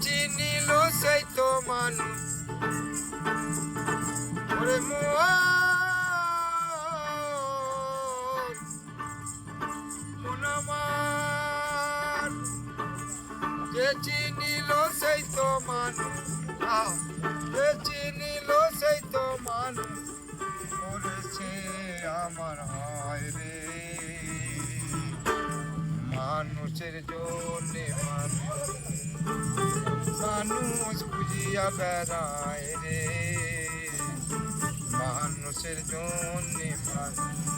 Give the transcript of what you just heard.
চিনিল সেই তো মানুষ ওরে মন আমার যে চিনিল সেই তো মানুষ যে চিনিল সেই তো মানুষ করেছে আমার হয় রে মানুষের জন্য মানুষ খুঁজিয়া বেড়ায় রে মানুষের জন্য মানুষ